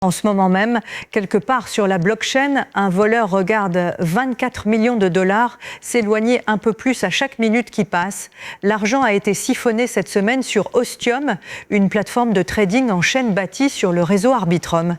En ce moment même, quelque part sur la blockchain, un voleur regarde 24 millions de dollars s'éloigner un peu plus à chaque minute qui passe. L'argent a été siphonné cette semaine sur Ostium, une plateforme de trading en chaîne bâtie sur le réseau Arbitrum.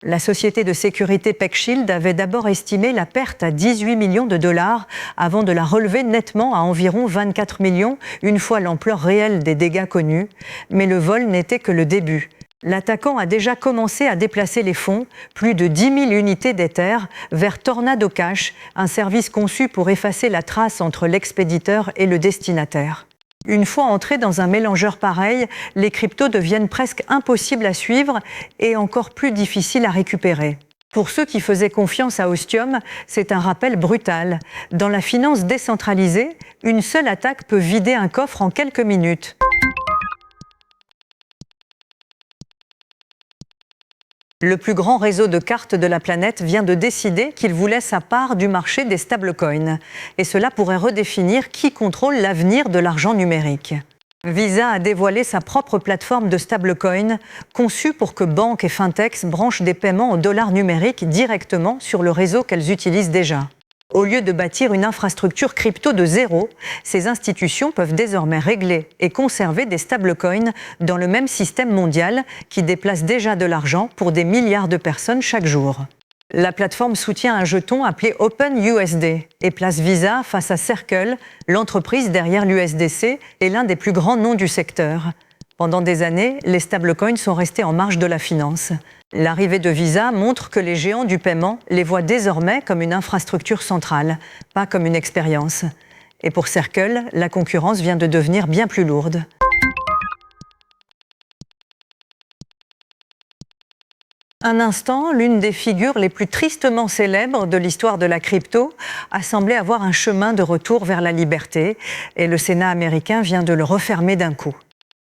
La société de sécurité PeckShield avait d'abord estimé la perte à 18 millions de dollars avant de la relever nettement à environ 24 millions une fois l'ampleur réelle des dégâts connus. Mais le vol n'était que le début. L'attaquant a déjà commencé à déplacer les fonds, plus de 10 000 unités d'Ether, vers Tornado Cash, un service conçu pour effacer la trace entre l'expéditeur et le destinataire. Une fois entrés dans un mélangeur pareil, les cryptos deviennent presque impossibles à suivre et encore plus difficiles à récupérer. Pour ceux qui faisaient confiance à Ostium, c'est un rappel brutal. Dans la finance décentralisée, une seule attaque peut vider un coffre en quelques minutes. Le plus grand réseau de cartes de la planète vient de décider qu'il voulait sa part du marché des stablecoins. Et cela pourrait redéfinir qui contrôle l'avenir de l'argent numérique. Visa a dévoilé sa propre plateforme de stablecoin, conçue pour que banques et fintechs branchent des paiements en dollars numériques directement sur le réseau qu'elles utilisent déjà. Au lieu de bâtir une infrastructure crypto de zéro, ces institutions peuvent désormais régler et conserver des stablecoins dans le même système mondial qui déplace déjà de l'argent pour des milliards de personnes chaque jour. La plateforme soutient un jeton appelé OpenUSD et place Visa face à Circle, l'entreprise derrière l'USDC et l'un des plus grands noms du secteur. Pendant des années, les stablecoins sont restés en marge de la finance. L'arrivée de Visa montre que les géants du paiement les voient désormais comme une infrastructure centrale, pas comme une expérience. Et pour Circle, la concurrence vient de devenir bien plus lourde. Un instant, l'une des figures les plus tristement célèbres de l'histoire de la crypto a semblé avoir un chemin de retour vers la liberté, et le Sénat américain vient de le refermer d'un coup.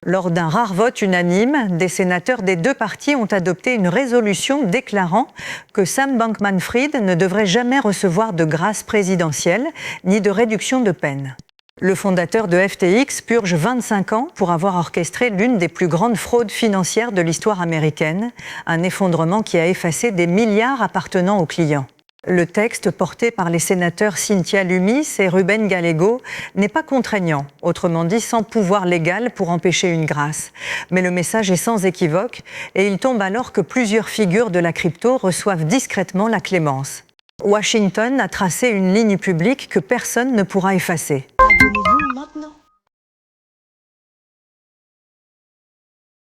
Lors d'un rare vote unanime, des sénateurs des deux partis ont adopté une résolution déclarant que Sam Bankman-Fried ne devrait jamais recevoir de grâce présidentielle ni de réduction de peine. Le fondateur de FTX purge 25 ans pour avoir orchestré l'une des plus grandes fraudes financières de l'histoire américaine, un effondrement qui a effacé des milliards appartenant aux clients. Le texte porté par les sénateurs Cynthia Lummis et Ruben Gallego n'est pas contraignant, autrement dit sans pouvoir légal pour empêcher une grâce. Mais le message est sans équivoque et il tombe alors que plusieurs figures de la crypto reçoivent discrètement la clémence. Washington a tracé une ligne publique que personne ne pourra effacer.